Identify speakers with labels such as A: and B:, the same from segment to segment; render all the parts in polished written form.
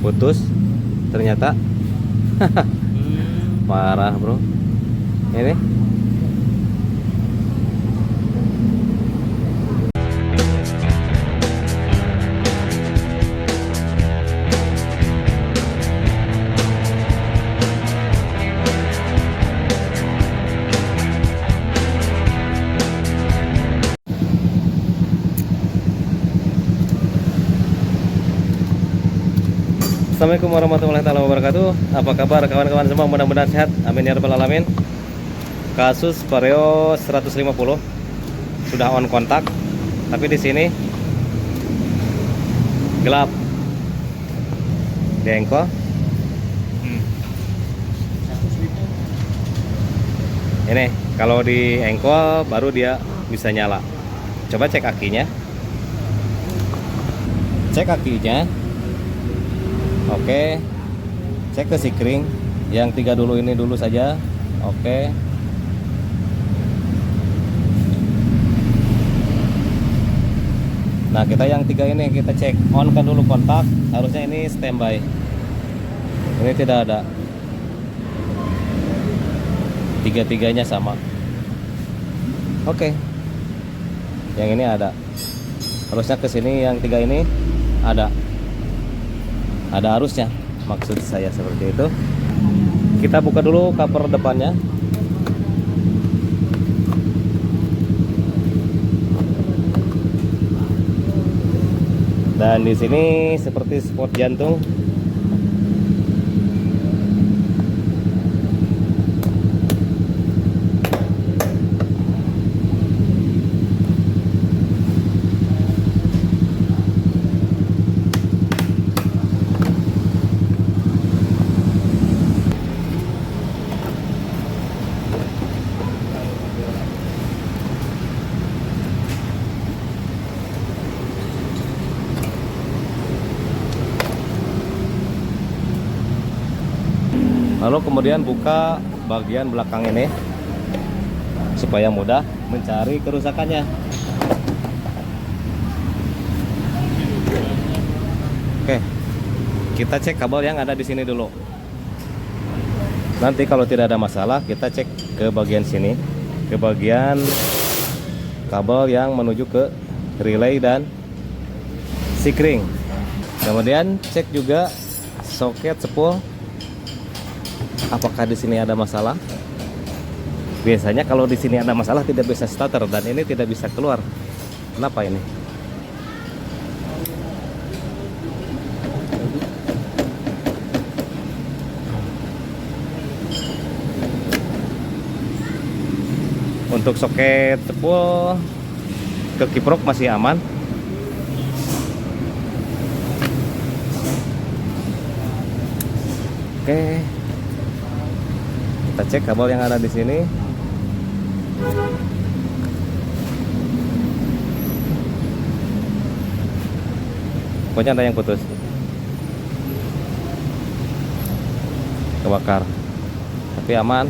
A: putus ternyata. Parah bro ini. Assalamualaikum warahmatullahi wabarakatuh. Apa kabar kawan-kawan semua? Mudah-mudahan sehat. Amin ya rabbal alamin. Kasus Vario 150 sudah on kontak, tapi di sini gelap. Di engkol. Ini kalau di engkol baru dia bisa nyala. Coba cek akinya. Cek akinya. Oke, cek ke sikring yang 3 dulu, ini dulu saja. Oke, nah kita yang 3 ini kita cek, on kan dulu kontak, harusnya ini standby, ini tidak ada, tiga-tiganya sama. Oke, yang ini ada, harusnya ke sini yang 3 ini ada arusnya, maksud saya seperti itu. Kita buka dulu cover depannya. Dan di sini seperti spot jantung. Lalu kemudian buka bagian belakang ini supaya mudah mencari kerusakannya. Oke, kita cek kabel yang ada di sini dulu. Nanti kalau tidak ada masalah, kita cek ke bagian sini, ke bagian kabel yang menuju ke relay dan sikring. Kemudian cek juga soket spool. Apakah di sini ada masalah? Biasanya kalau di sini ada masalah tidak bisa starter dan ini tidak bisa keluar. Kenapa ini? Untuk soket spool ke kiprok masih aman. Oke. Kita cek kabel yang ada di sini. Pokoknya ada yang putus. Kebakar. Tapi aman.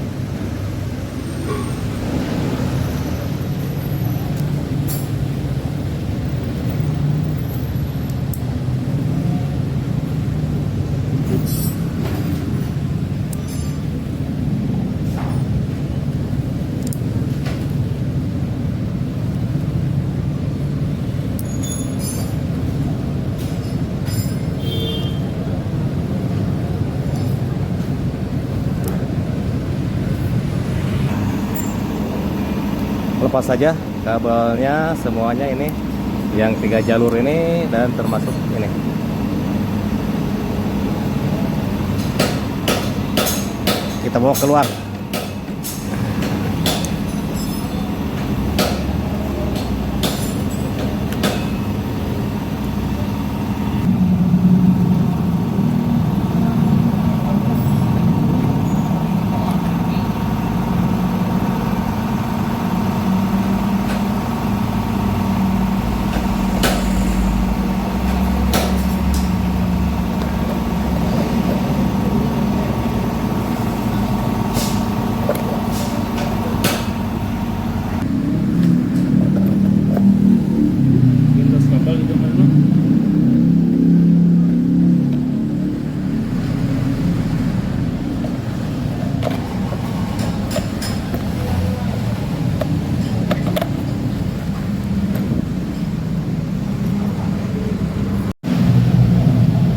A: Lepas saja kabelnya semuanya ini, yang 3 jalur ini dan termasuk ini. Kita bawa keluar.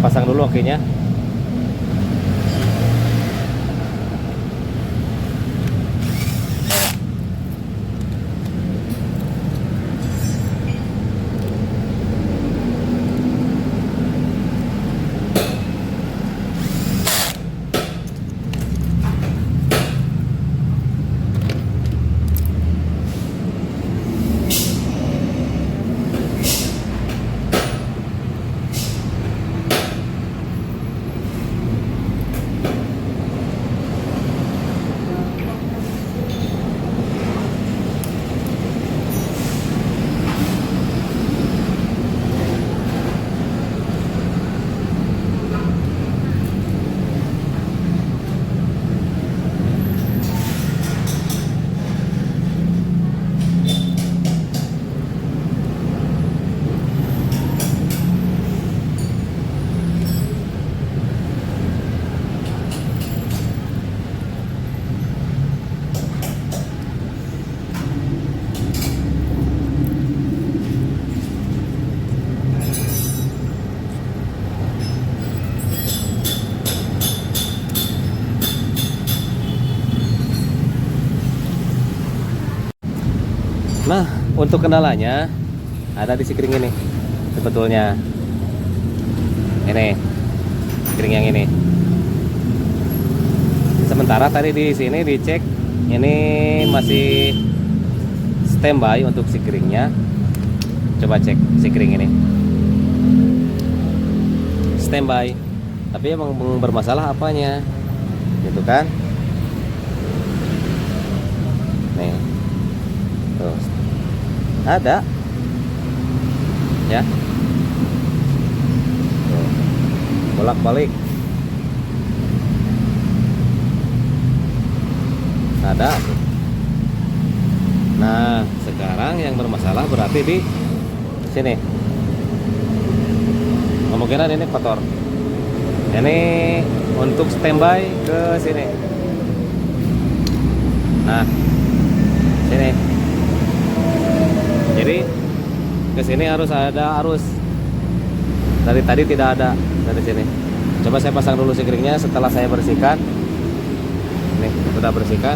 A: pasang dulu okinya. Nah, untuk kendalanya ada di sikring ini sebetulnya. Ini sikring yang ini. Sementara tadi di sini dicek ini masih standby untuk sikringnya. Coba cek sikring ini. Standby. Tapi emang bermasalah apanya? Gitu kan? Nih. Tuh. Ada ya, bolak-balik ada. Nah sekarang yang bermasalah berarti di sini, kemungkinan ini kotor. Ini untuk standby ke sini. Nah sini. Jadi ke sini harus ada arus. Dari tadi tidak ada dari sini. Coba saya pasang dulu sikringnya setelah saya bersihkan. Nih, sudah bersihkan.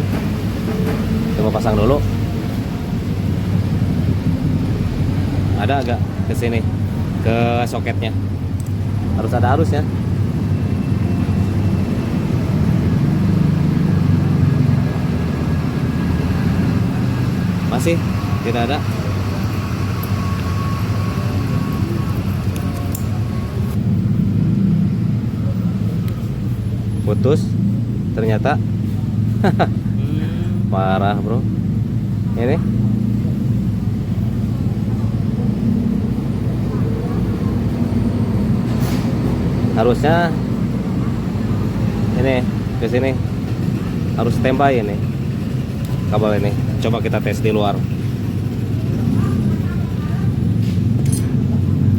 A: Coba pasang dulu. Ada agak ke sini, ke soketnya. Harus ada arusnya. Masih tidak ada. Putus ternyata. Parah bro. Ini harusnya ini ke sini harus standby ini kabel ini. Coba kita tes di luar.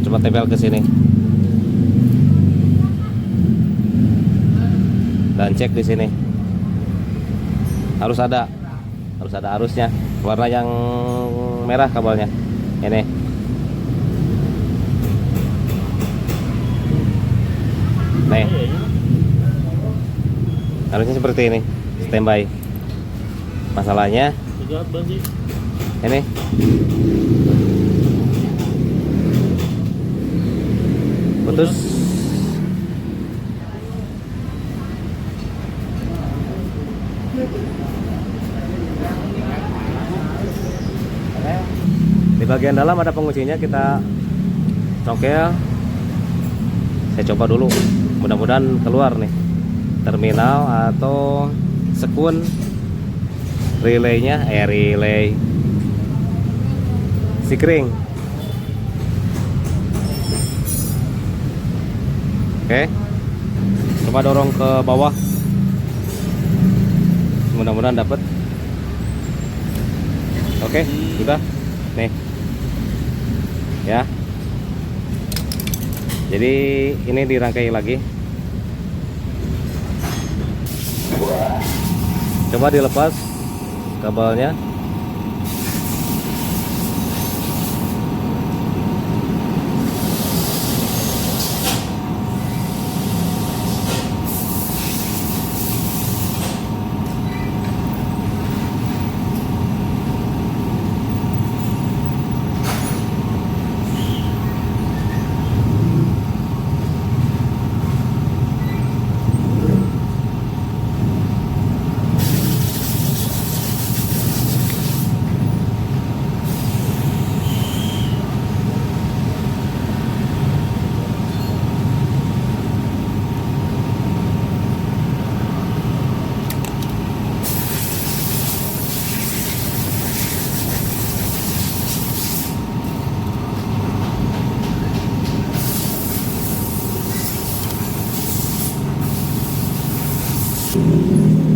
A: Coba tempel ke sini dan cek di sini. Harus ada arusnya. Warna yang merah kabelnya. Ini. Nih. Harusnya seperti ini. Standby. Masalahnya ini. Putus. Di bagian dalam ada penguncinya, kita congkel. Saya coba dulu, mudah-mudahan keluar nih terminal atau sekun relaynya, relay sikring. Oke, coba dorong ke bawah, mudah-mudahan dapat. Oke, sudah nih ya. Jadi ini dirangkai lagi. Coba dilepas kabelnya.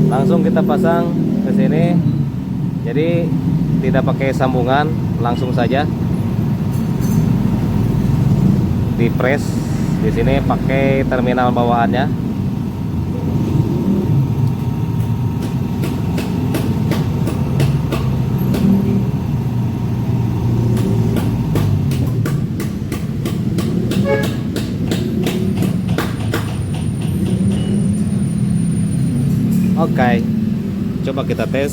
A: Langsung kita pasang ke sini. Jadi tidak pakai sambungan, langsung saja di press. Di sini pakai terminal bawaannya. Oke, coba kita tes.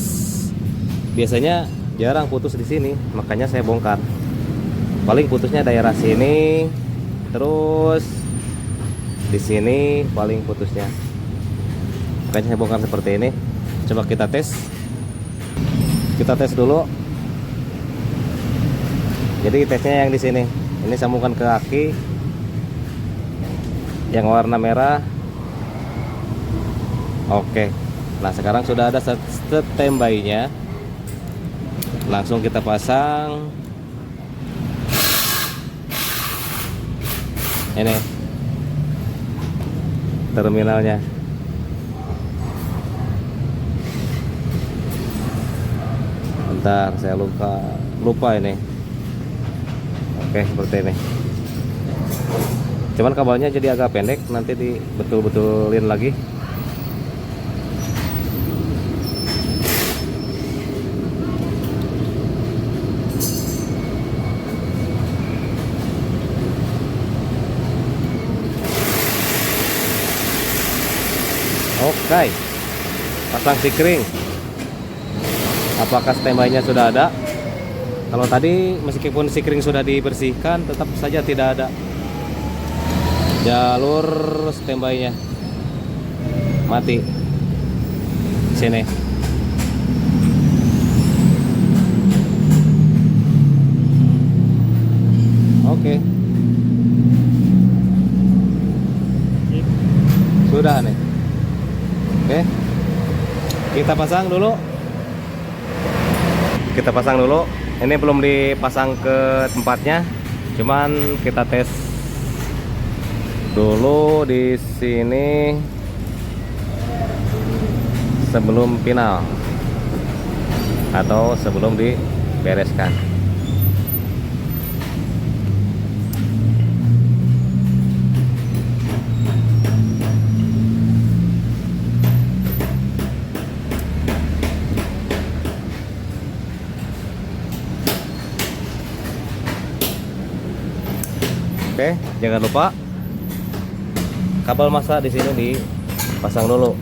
A: Biasanya jarang putus di sini, makanya saya bongkar. Paling putusnya daerah sini, terus di sini paling putusnya. Makanya saya bongkar seperti ini. Coba kita tes. Kita tes dulu. Jadi tesnya yang di sini. Ini sambungkan ke aki yang warna merah. Oke. Nah, sekarang sudah ada standby-nya. Langsung kita pasang. Ini terminalnya. Bentar, saya lupa ini. Oke, seperti ini. Cuman kabelnya jadi agak pendek, nanti dibetul-betulin lagi. Oke, pasang sikring. Apakah standby-nya sudah ada? Kalau tadi meskipun sikring sudah dibersihkan, tetap saja tidak ada jalur standby-nya. Mati. Sini. Oke. Sudah nih. Oke, kita pasang dulu. Kita pasang dulu. Ini belum dipasang ke tempatnya, cuman kita tes dulu di sini sebelum final atau sebelum dibereskan. Oke, jangan lupa kabel massa di sini dipasang dulu.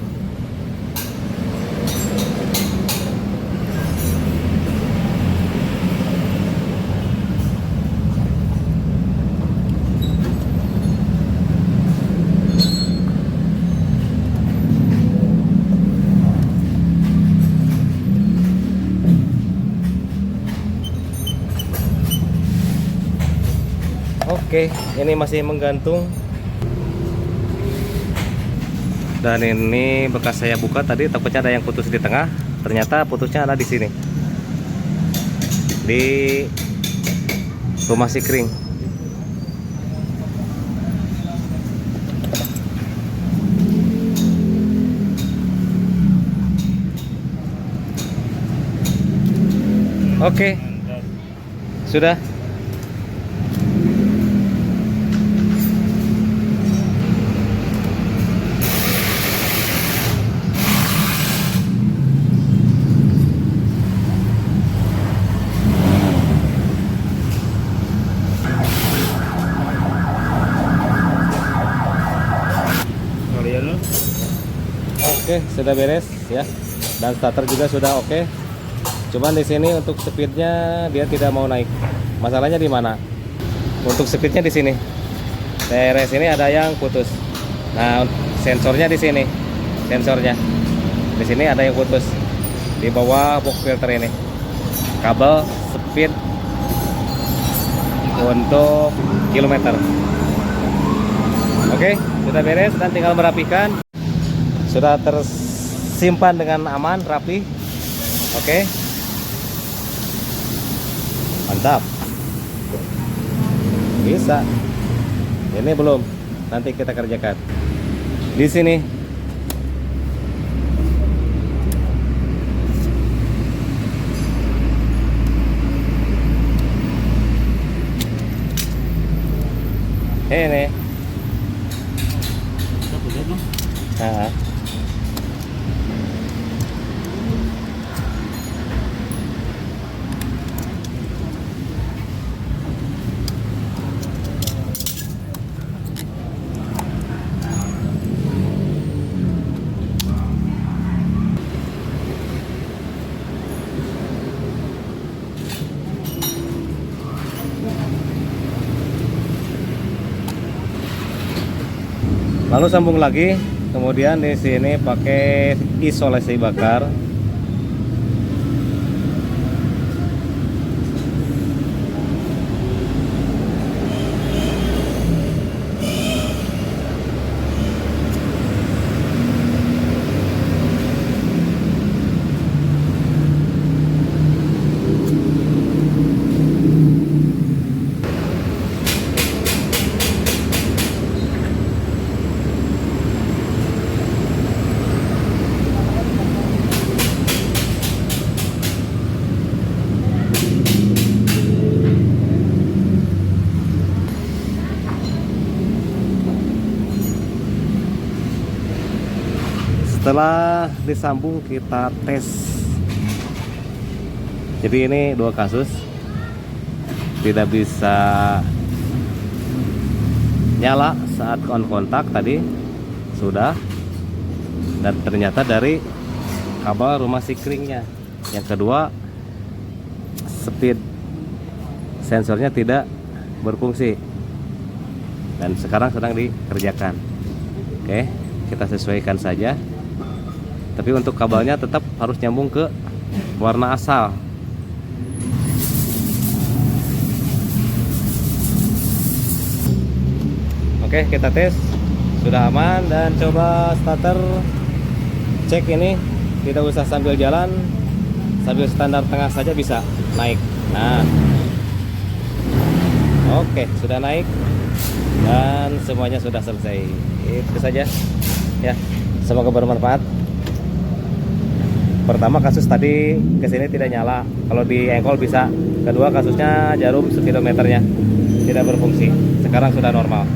A: Oke, ini masih menggantung. Dan ini bekas saya buka tadi, takutnya ada yang putus di tengah. Ternyata putusnya ada di sini. Di rumah sikring. Oke. Sudah. Oke, sudah beres ya. Dan starter juga sudah oke. Cuman di sini untuk speednya dia tidak mau naik. Masalahnya di mana? Untuk speednya di sini. TRS ini ada yang putus. Nah, sensornya di sini. Sensornya. Di sini ada yang putus. Di bawah box filter ini. Kabel speed untuk kilometer. Oke, sudah beres dan tinggal merapikan. Sudah tersimpan dengan aman, rapi. Oke. Mantap. Bisa. Ini belum. Nanti kita kerjakan. Di sini Ini. Nah. Lalu sambung lagi, kemudian di sini pakai isolasi bakar. Setelah disambung kita tes. Jadi ini dua kasus, tidak bisa nyala saat on kontak tadi sudah, dan ternyata dari kabel rumah sikringnya. Yang kedua, speed sensornya tidak berfungsi dan sekarang sedang dikerjakan. Oke, kita sesuaikan saja. Tapi untuk kabelnya tetap harus nyambung ke warna asal. Oke, kita tes. Sudah aman dan coba starter. Cek ini, tidak usah sambil jalan, sambil standar tengah saja bisa naik. Nah, oke, sudah naik dan semuanya sudah selesai. Itu saja ya, semoga bermanfaat. Pertama kasus tadi kesini tidak nyala, kalau di engkol bisa. Kedua kasusnya jarum speedometernya tidak berfungsi, sekarang sudah normal.